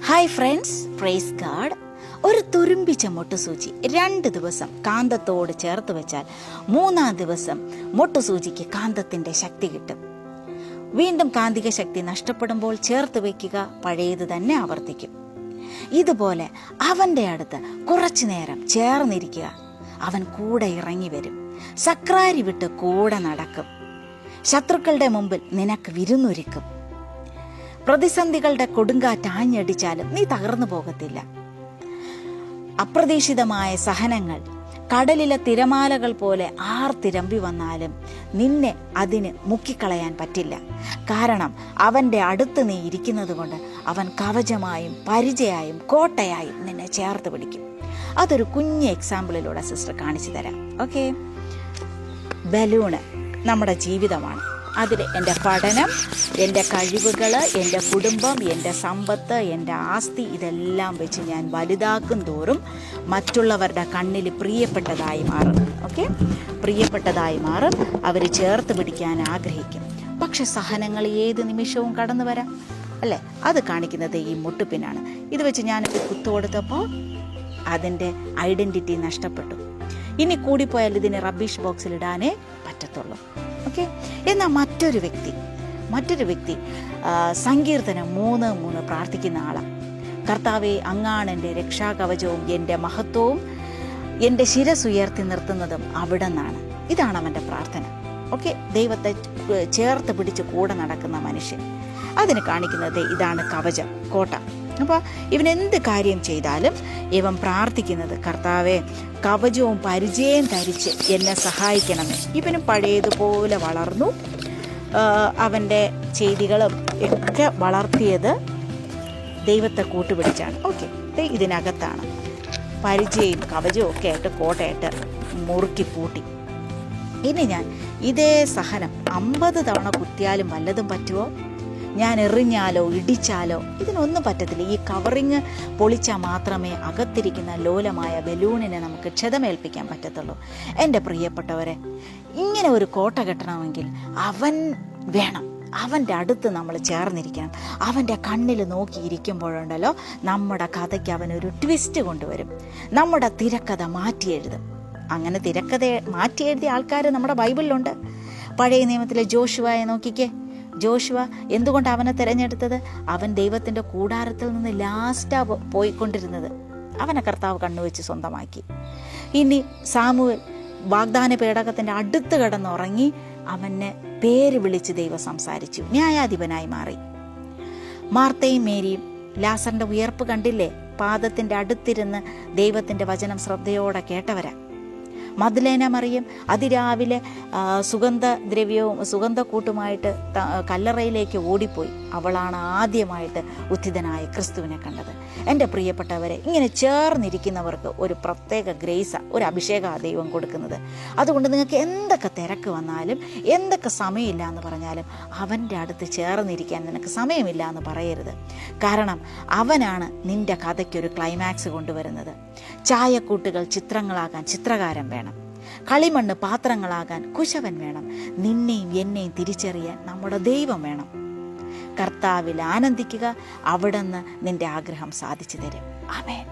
Hi friends, praise God. ഒരു തുരുമ്പിച്ച മൊട്ടുസൂചി 2 ദിവസം കാന്തത്തോട് ചേർത്ത് വെച്ചാൽ 3-ാം ദിവസം മൊട്ടുസൂചിക്ക് കാന്തത്തിന്റെ ശക്തി കിട്ടും. വീണ്ടും കാന്തിക ശക്തി നഷ്ടപ്പെടുമ്പോൾ ചേർത്ത് വയ്ക്കുക, പഴയത് തന്നെ ആവർത്തിക്കും. ഇതുപോലെ അവന്റെ അടുത്ത് കുറച്ചു നേരം ചേർന്നിരിക്കുക. അവൻ കൂടെ ഇറങ്ങി വരും, സക്രാരി വിട്ട് കൂടെ നടക്കും. ശത്രുക്കളുടെ മുമ്പിൽ നിനക്ക് വിരുന്നൊരുക്കും. പ്രതിസന്ധികളുടെ കൊടുങ്കാറ്റ് ആഞ്ഞടിച്ചാലും നീ തകർന്നു പോകത്തില്ല. അപ്രതീക്ഷിതമായ സഹനങ്ങൾ കടലിലെ തിരമാലകൾ പോലെ ആർത്തിരമ്പി വന്നാലും നിന്നെ അതിന് മുക്കിക്കളയാൻ പറ്റില്ല. കാരണം അവന്റെ അടുത്ത് നീ ഇരിക്കുന്നത് കൊണ്ട് അവൻ കവചമായും പരിചയായും കോട്ടയായും നിന്നെ ചേർത്ത് പിടിക്കും. അതൊരു കുഞ്ഞ് എക്സാമ്പിളിലൂടെ സിസ്റ്റർ കാണിച്ചു തരാം. ഓക്കെ, ബലൂണ് നമ്മുടെ ജീവിതമാണ്. അതിൽ എൻ്റെ പഠനം, എൻ്റെ കഴിവുകൾ, എൻ്റെ കുടുംബം, എൻ്റെ സമ്പത്ത്, എൻ്റെ ആസ്തി ഇതെല്ലാം വെച്ച് ഞാൻ വലുതാക്കും തോറും മറ്റുള്ളവരുടെ കണ്ണിൽ പ്രിയപ്പെട്ടതായി മാറും. ഓക്കെ, പ്രിയപ്പെട്ടതായി മാറും. അവർ ചേർത്ത് പിടിക്കാൻ ആഗ്രഹിക്കും. പക്ഷെ സഹനങ്ങൾ ഏത് നിമിഷവും കടന്നു വരാം അല്ലേ? അത് കാണിക്കുന്നത് ഈ മുട്ടുപിന്നാണ്. ഇത് വെച്ച് ഞാനിപ്പോൾ കുത്തു കൊടുത്തപ്പോൾ അതിൻ്റെ ഐഡൻറ്റിറ്റി നഷ്ടപ്പെട്ടു. ഇനി കൂടിപ്പോയാൽ ഇതിനെ റബ്ബിഷ് ബോക്സിൽ ഇടാനേ പറ്റത്തുള്ളൂ. ഓക്കെ, എന്നാൽ മറ്റൊരു വ്യക്തി സങ്കീർത്തനം 3:3 പ്രാർത്ഥിക്കുന്ന ആളാണ്. കർത്താവേ, അങ്ങാണ് എൻ്റെ രക്ഷാകവചവും എൻ്റെ മഹത്വവും, എൻ്റെ ശിരസ് ഉയർത്തി നിർത്തുന്നതും അവിടെ നിന്നാണ്. ഇതാണ് അവൻ്റെ പ്രാർത്ഥന. ഓക്കെ, ദൈവത്തെ ചേർത്ത് പിടിച്ച് കൂടെ നടക്കുന്ന മനുഷ്യൻ. അതിന് കാണിക്കുന്നത് ഇതാണ് കവചം, കോട്ട. അപ്പോൾ ഇവൻ എന്ത് കാര്യം ചെയ്താലും ഇവൻ പ്രാർത്ഥിക്കുന്നത്, കർത്താവേ, കവചവും പരിചയം ധരിച്ച് എന്നെ സഹായിക്കണമേ. ഇവനും പഴയതുപോലെ വളർന്നു. അവൻ്റെ ചെയ്തികളും ഒക്കെ വളർത്തിയത് ദൈവത്തെ കൂട്ടുപിടിച്ചാണ്. ഓക്കെ, ഇതിനകത്താണ് പരിചയം കവചവും ഒക്കെ ആയിട്ട് കോട്ടയായിട്ട് മുറുക്കി പൂട്ടി. ഇനി ഞാൻ ഇതേ സഹനം 50 തവണ കുത്തിയാലും വല്ലതും പറ്റുമോ? ഞാൻ എറിഞ്ഞാലോ ഇടിച്ചാലോ ഇതിനൊന്നും പറ്റത്തില്ല. ഈ കവറിങ് പൊളിച്ചാൽ മാത്രമേ അകത്തിരിക്കുന്ന ലോലമായ ബലൂണിനെ നമുക്ക് ക്ഷതമേൽപ്പിക്കാൻ പറ്റത്തുള്ളൂ. എൻ്റെ പ്രിയപ്പെട്ടവരെ, ഇങ്ങനെ ഒരു കോട്ട കെട്ടണമെങ്കിൽ അവൻ വേണം. അവൻ്റെ അടുത്ത് നമ്മൾ ചേർന്നിരിക്കണം. അവൻ്റെ കണ്ണിൽ നോക്കിയിരിക്കുമ്പോഴുണ്ടല്ലോ നമ്മുടെ കഥയ്ക്ക് അവനൊരു ട്വിസ്റ്റ് കൊണ്ടുവരും. നമ്മുടെ തിരക്കഥ മാറ്റി എഴുതും. അങ്ങനെ തിരക്കഥ മാറ്റി എഴുതിയ ആൾക്കാർ നമ്മുടെ ബൈബിളിലുണ്ട്. പഴയ നിയമത്തിലെ ജോഷുവയെ നോക്കിക്കേ. ജോഷുവ എന്തുകൊണ്ട് അവനെ തിരഞ്ഞെടുത്തത്? അവൻ ദൈവത്തിൻ്റെ കൂടാരത്തിൽ നിന്ന് ലാസ്റ്റാ പോയിക്കൊണ്ടിരുന്നത്. അവനെ കർത്താവ് കണ്ണുവെച്ച് സ്വന്തമാക്കി. ഇനി സാമുവേൽ വാഗ്ദാന പേടകത്തിൻ്റെ അടുത്ത് കിടന്നുറങ്ങി അവനെ പേര് വിളിച്ച് ദൈവം സംസാരിച്ചു, ന്യായാധിപനായി മാറി. മാർത്തയും മേരിയും ലാസറിൻ്റെ ഉയർപ്പ് കണ്ടില്ലേ? പാദത്തിൻ്റെ അടുത്തിരുന്ന് ദൈവത്തിൻ്റെ വചനം ശ്രദ്ധയോടെ കേട്ടവരാ. മദ്ലേന മറിയം അതിരാവിലെ സുഗന്ധക്കൂട്ടുമായിട്ട് കല്ലറയിലേക്ക് ഓടിപ്പോയി. അവളാണ് ആദ്യമായിട്ട് ഉത്ഥിതനായ ക്രിസ്തുവിനെ കണ്ടത്. എൻ്റെ പ്രിയപ്പെട്ടവരെ, ഇങ്ങനെ ചേർന്നിരിക്കുന്നവർക്ക് ഒരു പ്രത്യേക ഗ്രേസ്, ഒരു അഭിഷേക ദൈവം കൊടുക്കുന്നത്. അതുകൊണ്ട് നിങ്ങൾക്ക് എന്തൊക്കെ തിരക്ക് വന്നാലും, എന്തൊക്കെ സമയമില്ല എന്ന് പറഞ്ഞാലും അവൻ്റെ അടുത്ത് ചേർന്നിരിക്കാൻ നിനക്ക് സമയമില്ല എന്ന് പറയരുത്. കാരണം അവനാണ് നിൻ്റെ കഥയ്ക്കൊരു ക്ലൈമാക്സ് കൊണ്ടുവരുന്നത്. ചായക്കൂട്ടുകൾ ചിത്രങ്ങളാകാൻ ചിത്രകാരൻ വേണം. കളിമണ്ണ് പാത്രങ്ങളാകാൻ കുശവൻ വേണം. നിന്നെയും എന്നെയും തിരിച്ചറിയാൻ നമ്മുടെ ദൈവം വേണം. കർത്താവിൽ ആനന്ദിക്കുക, അവിടുന്ന് നിന്റെ ആഗ്രഹം സാധിച്ചു തരും. ആമേൻ.